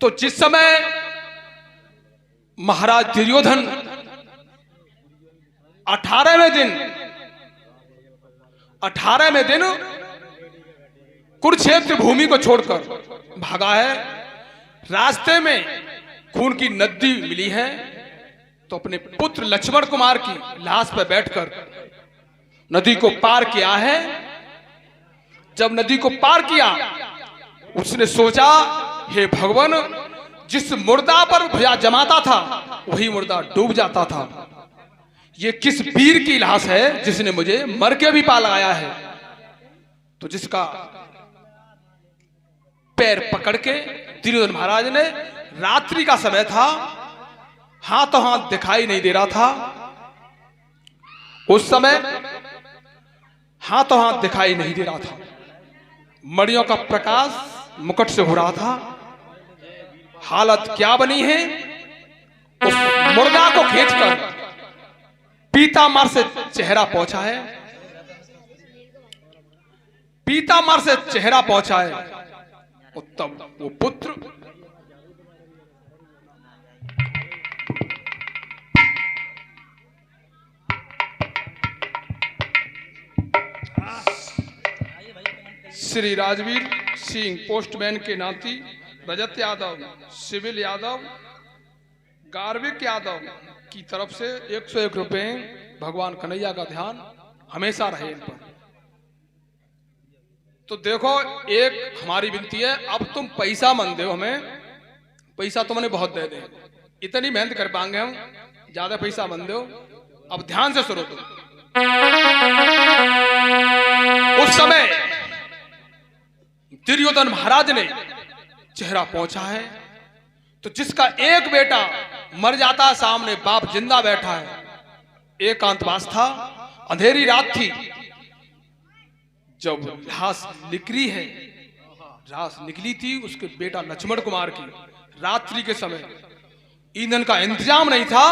तो जिस समय महाराज दुर्योधन 18वें दिन कुरुक्षेत्र भूमि को छोड़कर भागा है, रास्ते में खून की नदी मिली है, तो अपने पुत्र लक्ष्मण कुमार की लाश पर बैठकर नदी को पार किया है। जब नदी को पार किया, उसने सोचा, हे भगवान, जिस मुर्दा पर भुजा जमाता था वही मुर्दा डूब जाता था। ये किस वीर की लाश है जिसने मुझे मर के भी पा लगाया है। तो जिसका पैर पकड़ के दुर्योधन महाराज ने, रात्रि का समय था, हाथों हाथ दिखाई नहीं दे रहा था, उस समय हाथों हाथ दिखाई नहीं दे रहा था, मणियों का प्रकाश मुकुट से हो रहा था। हालत क्या बनी है, उस मुर्दा को खींचकर पीताम्बर से चेहरा पहुंचा है, पीताम्बर से चेहरा पहुंचा है। और तब वो पुत्र श्री राजवीर सिंह पोस्टमैन के नाती, रजत यादव, सिविल यादव, गार्विक यादव की तरफ से 101 रुपए भगवान कन्हैया का ध्यान हमेशा रहे इन पर। तो देखो, एक हमारी विनती है, अब तुम पैसा मन दो हमें, पैसा तुमने बहुत दे दे, इतनी मेहनत कर पाएंगे हम, ज्यादा पैसा मन दो। अब ध्यान से सुनो तुम। उस समय दुर्योधन महाराज ने चेहरा पहुंचा है, तो जिसका एक बेटा मर जाता है, सामने बाप जिंदा बैठा है, एकांतवास था, अंधेरी रात थी, जब लाश निकली है, लाश निकली थी उसके बेटा लक्ष्मण कुमार की। रात्रि के समय ईंधन का इंतजाम नहीं था,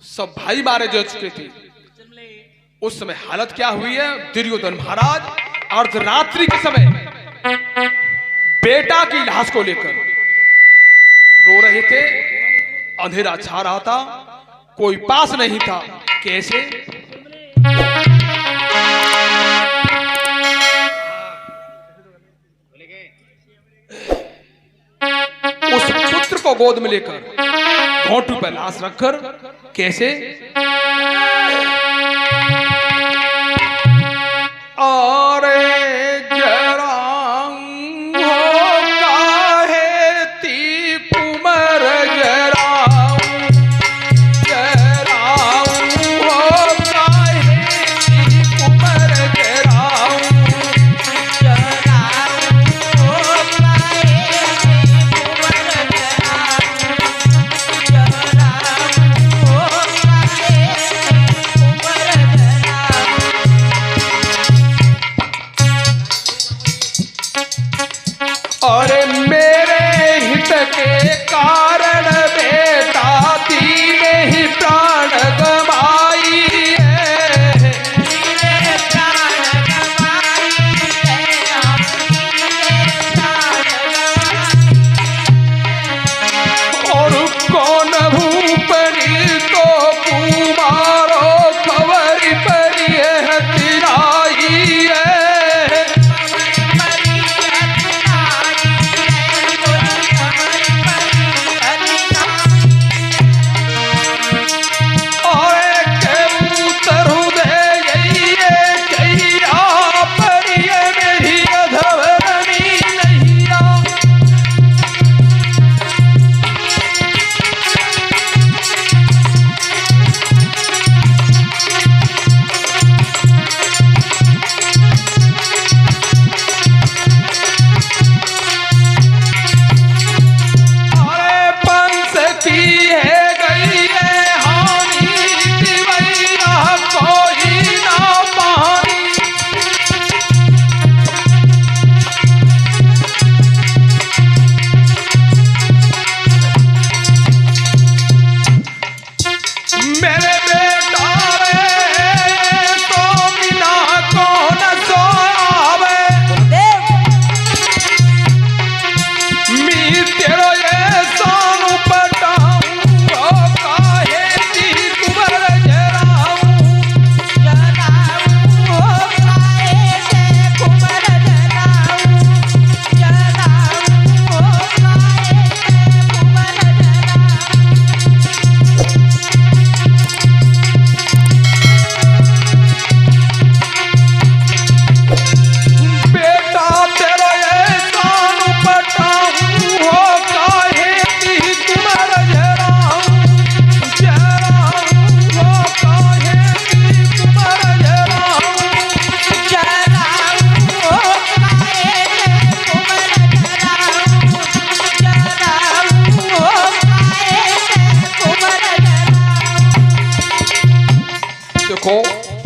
सब भाई मारे जा चुके थे। उस समय हालत क्या हुई है, दुर्योधन महाराज अर्धरात्रि के समय बेटा की लाश को लेकर रो रहे थे, अंधेरा छा रहा था, कोई पास नहीं था। कैसे? उस पुत्र को गोद में लेकर घोंटू पर लाश रखकर, कैसे? और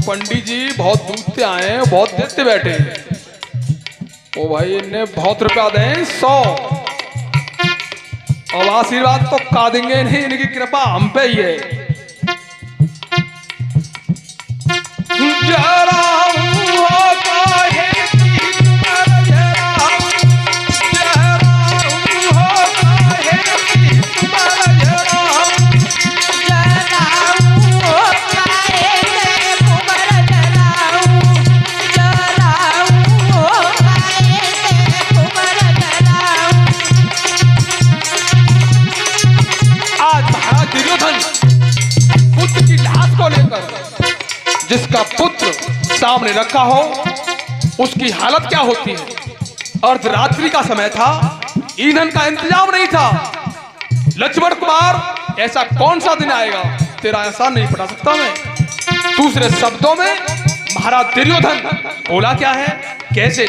पंडित जी बहुत दूर से आए हैं, बहुत देर से बैठे हैं। ओ भाई इन्हें बहुत रुपया दें 100। अब आशीर्वाद तो का देंगे नहीं, इनकी कृपा हम पे ही है। पुत्र की लाश को लेकर जिसका पुत्र सामने रखा हो उसकी हालत क्या होती है। अर्धरात्रि का समय था, ईंधन का इंतजाम नहीं था। लक्ष्मण कुमार ऐसा कौन सा दिन आएगा तेरा एहसान नहीं पटा सकता मैं। दूसरे शब्दों में महाराज दुर्योधन बोला क्या है, कैसे?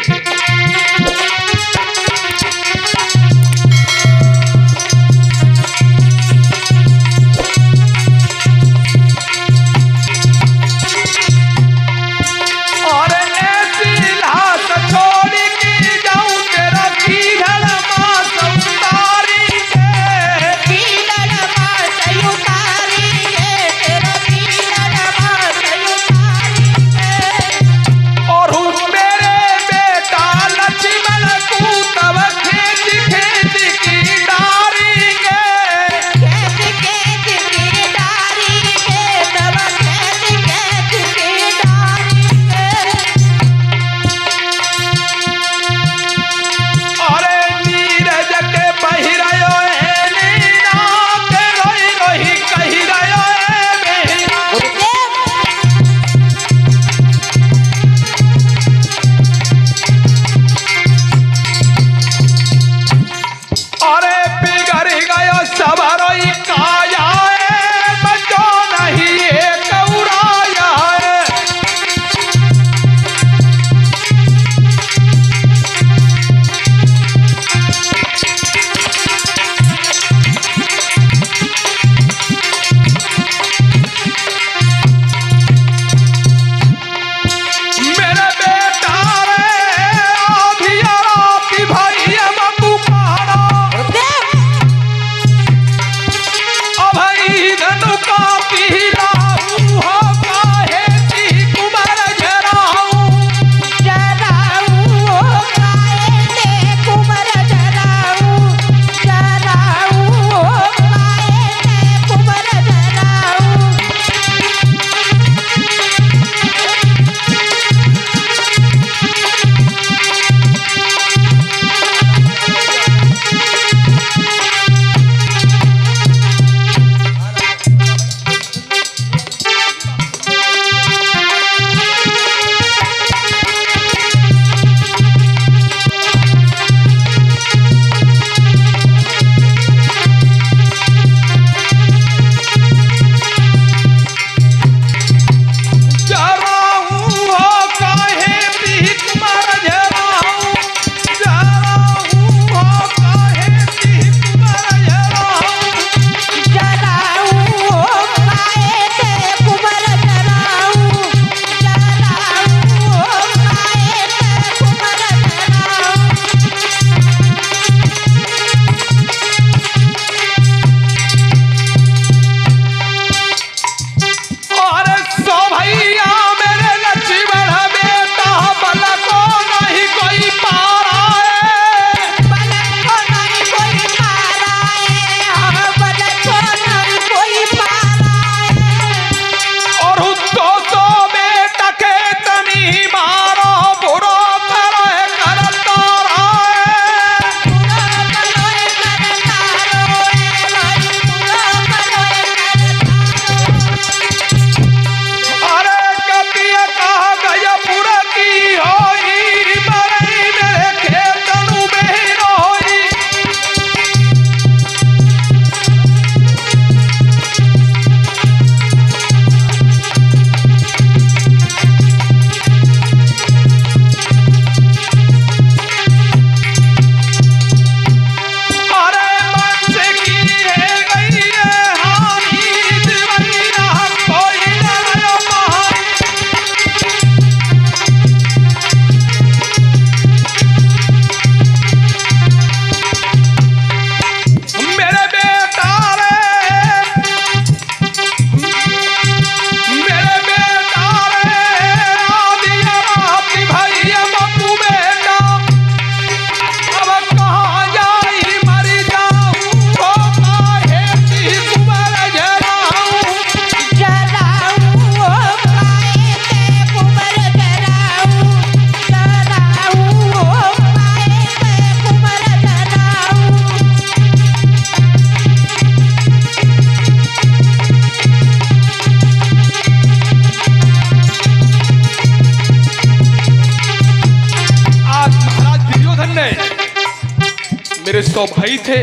मेरे 100 भाई थे,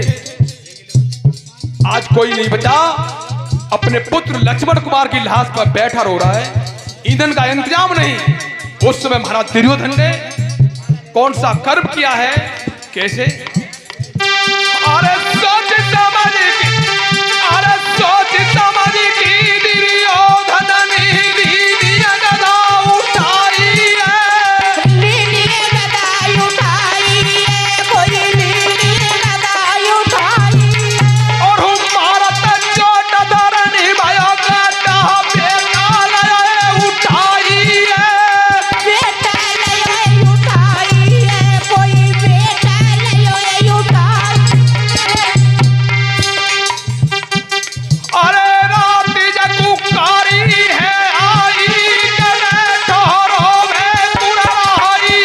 आज कोई नहीं बचा। अपने पुत्र लक्ष्मण कुमार की लाश पर बैठा रो रहा है, ईंधन का इंतजाम नहीं। उस समय महाराज दुर्योधन ने कौन सा कर्म किया है, कैसे? अरे सोच समझ की, अरे सोच समझ की दुर्योधन ने लीलिया गदा उठाई है, लीलिया गदा उठाई है, कोई लीलिया गदा उठाई है। और भारत चोट धरनी भयो गदा बेटा लय उठाई है, बेटा लय उठाई है, कोई बेटा लय उठाई है। अरे रात जगुकारी है आई करे ठहरो में पुराई।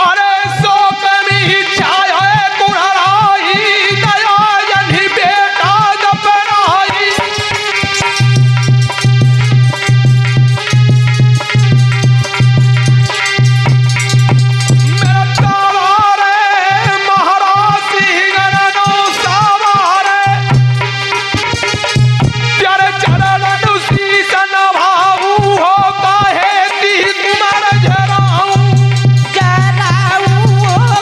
अरे शोक में छाया कुराई, दया जन्ही बेटा दपराई। मेरा तलवार महाराज सिंह सवार, तेरे चरण शीश नभाऊ हो काहे ती कुमार झराऊ। जराऊ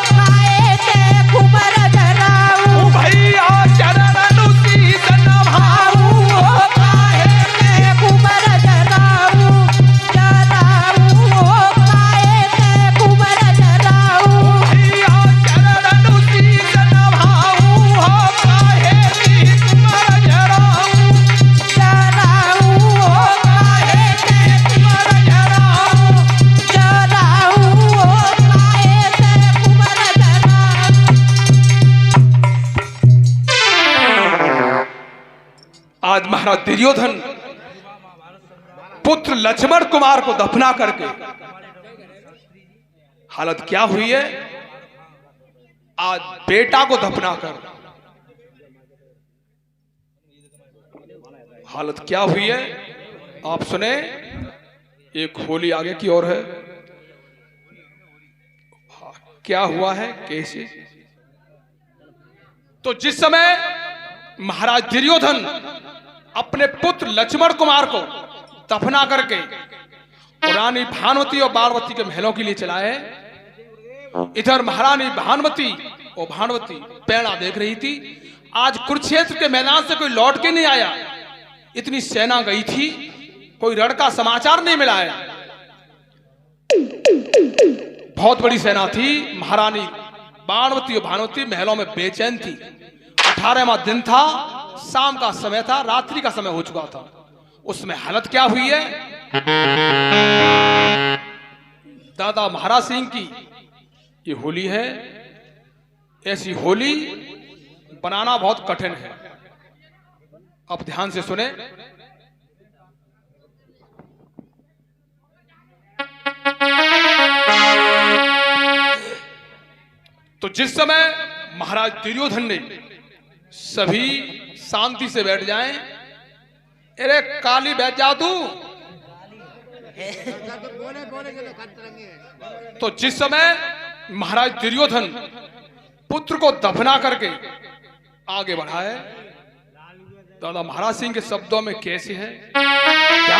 खाए ते कुबर जराऊ, भैया चरण शीश नभाऊ हो खाए ते कुबर जराऊ, जराऊ खाए ते कुबर जराऊ, भैया चरण शीश नभाऊ हो काहे ती कुमार झराऊ। जराऊ खाए ते कुबर जराऊ, जराऊ खाए ते कुबर जराऊ। आज महाराज दुर्योधन पुत्र लक्ष्मण कुमार को दफना करके हालत क्या हुई है, आज बेटा को दफना कर हालत क्या हुई है, आप सुने। एक होली आगे की ओर है, क्या हुआ है, कैसे? तो जिस समय महाराज दुर्योधन अपने पुत्र लक्ष्मण कुमार को दफना करके और रानी भानुमति और बाणवती के महलों के लिए चलाए, इधर महारानी भानुमति और भानुमती पैड़ा देख रही थी। आज कुरुक्षेत्र के मैदान से कोई लौट के नहीं आया, इतनी सेना गई थी, कोई रण का समाचार नहीं मिला है। बहुत बड़ी सेना थी। महारानी बाणवती और भानुमति महलों में बेचैन थी। 18वां दिन था, शाम का समय था, रात्रि का समय हो चुका था। उसमें हालत क्या हुई है, दादा महाराज सिंह की ये होली है। ऐसी होली बनाना बहुत कठिन है। अब ध्यान से सुने। तो जिस समय महाराज दुर्योधन ने सभी शांति से बैठ जाएं, अरे काली बैठ जा तू। तो जिस समय महाराज दुर्योधन पुत्र को दफना करके आगे बढ़ा है, दादा महाराज सिंह के शब्दों में कैसे है, क्या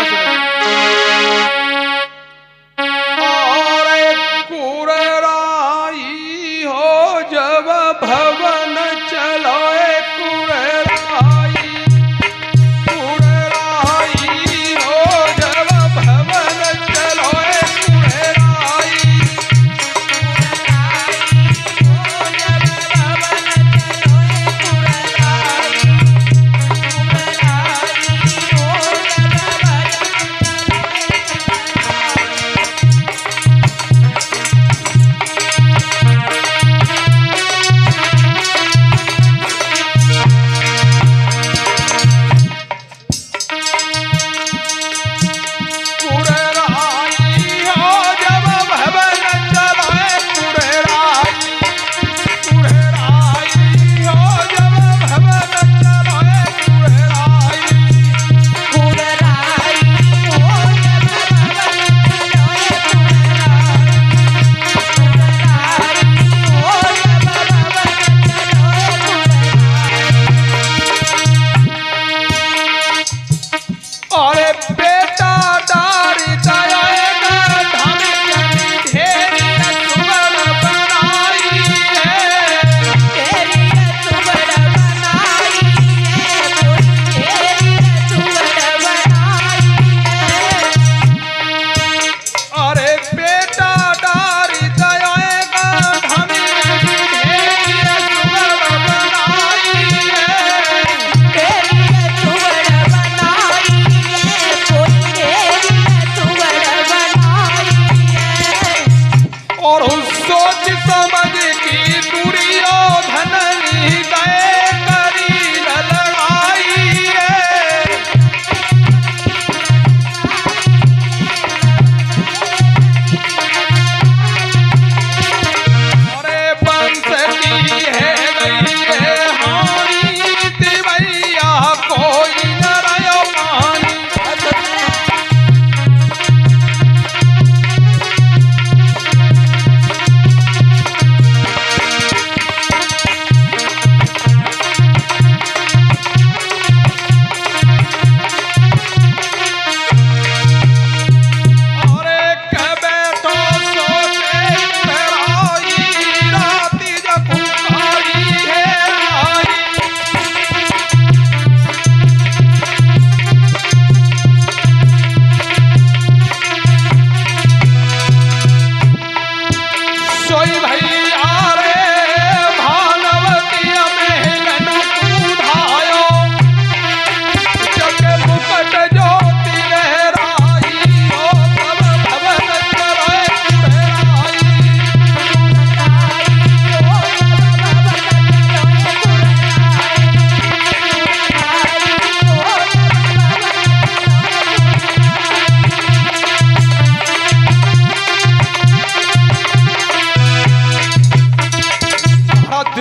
कुरराई हो जब भवन चलो कुरराई, कुरराई हो जब भवन चलो कुरराई,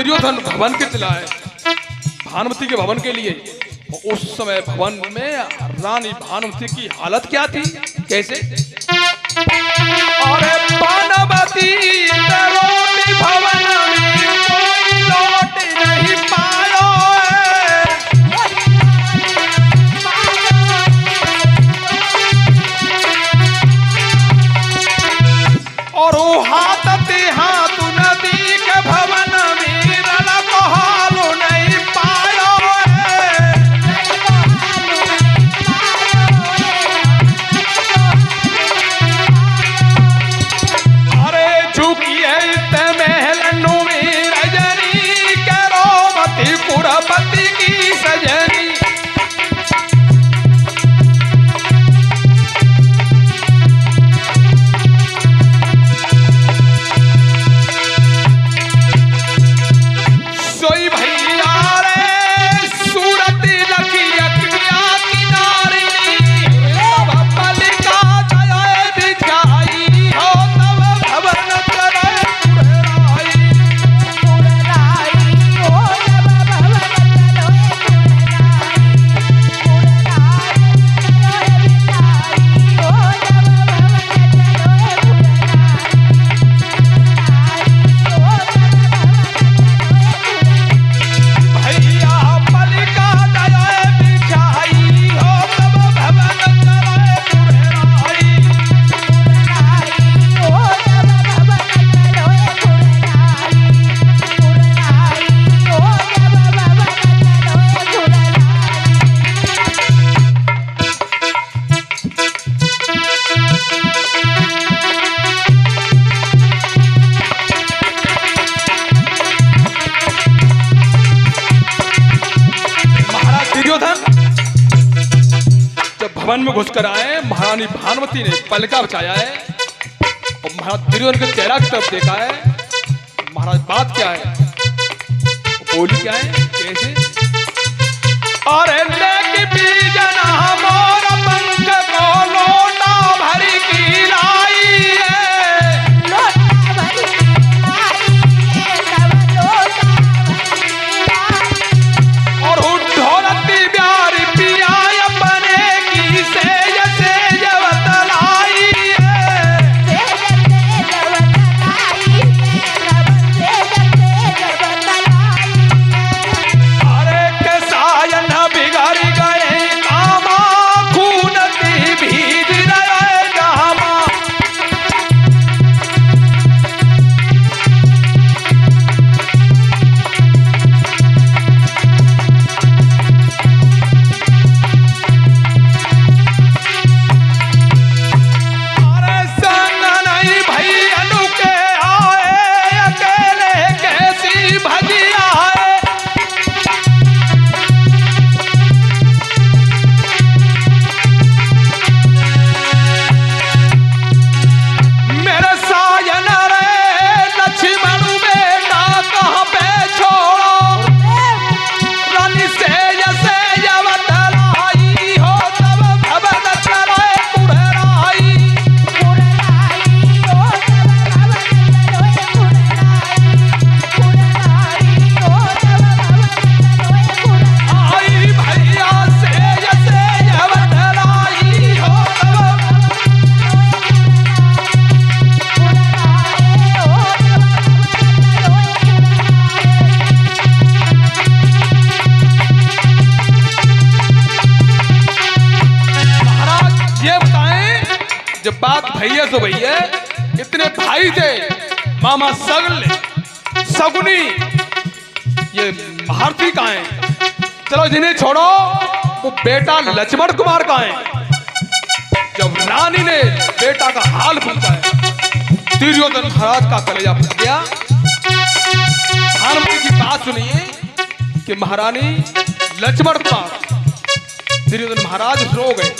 दुर्योधन भवन के चला है भानुमति के भवन के लिए। उस समय भवन में रानी भानुमति की हालत क्या थी, कैसे? अरे भानुमति रोटी भवन में कोई लौट नहीं पायो और वो हाथ नदी के भवन में रला को हालो नहीं पायो अरे झुकिए महल में रजनी करो मती कुरपति की सजनी। सोई भैया रे सूरत लखिया किनारी तब पलिका जय बिछाई हो तब भवन चले भैया पलिका जय बिछाई हो तब भवन चले महाराज दुर्योधन जब भवन में घुसकर आए, महारानी भानुमति ने पलका बचाया है और महाराज दुर्योधन के चेहरा की तरफ देखा है। महाराज बात क्या है, बोली क्या है, कैसे? अरे लेके बीजना मोर पंख को लोटा भरी की लाई है और ढोलती प्यारी पियाय बने की से बतलाई है अरे के सायन बिगड़ गए कामा खून ती भीज रहे गामा अरे संग नहीं भैया के आए अकेले कैसी भजिया है मेरे सायन रे लक्ष्मण बेटा कहाँ पे छोड़ो रानी से बतलाई हो तब भवन चले कुड़राई आई भैया से बतलाई हो तब महाराज ये बताएं, जब बात भैया से भैया इतने भाई थे मामा सगुनी ये महारथी कहाँ हैं? चलो जिन्हें छोड़ो, वो बेटा लक्ष्मण कुमार कहाँ हैं? जब रानी ने बेटा का हाल पूछा है दुर्योधन महाराज का कलेजा फट गया। भानुमति की बात सुनिए कि महारानी लक्ष्मण कुमार दुर्योधन महाराज रो गए।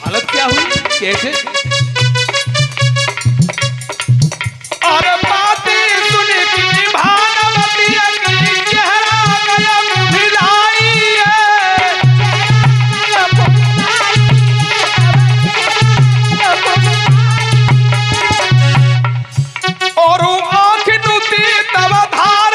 हालत क्या हुई, कैसे? अरे बातें सुन की भानुमति की चेहरा गया भिलाई है और आँख नुती तब धार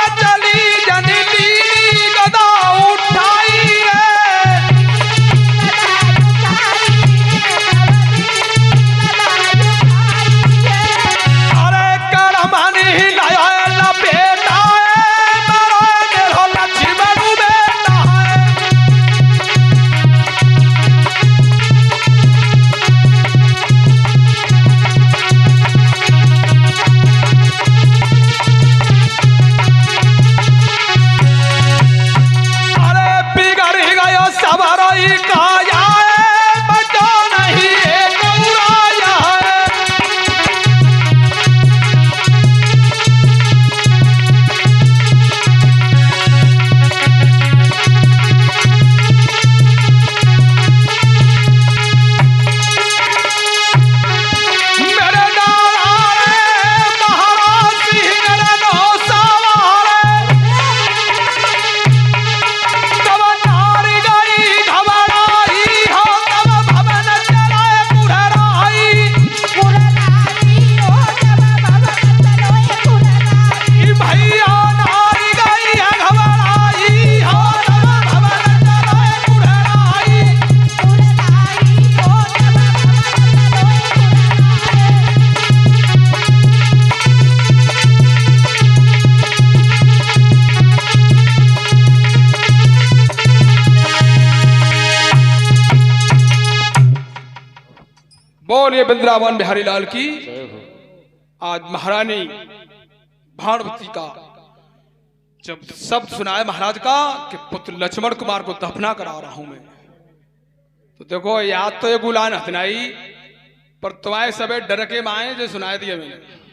बोलिए वृंदावन बिहारी लाल की। आज महारानी भानुमति का जब शब्द सुनाए महाराज का कि पुत्र लक्ष्मण कुमार को दफना करा रहा हूं मैं, तो देखो याद तो ये गुलान हथनाई पर तुम्हारे सबे डर के माए जो सुनाए दिए मैंने।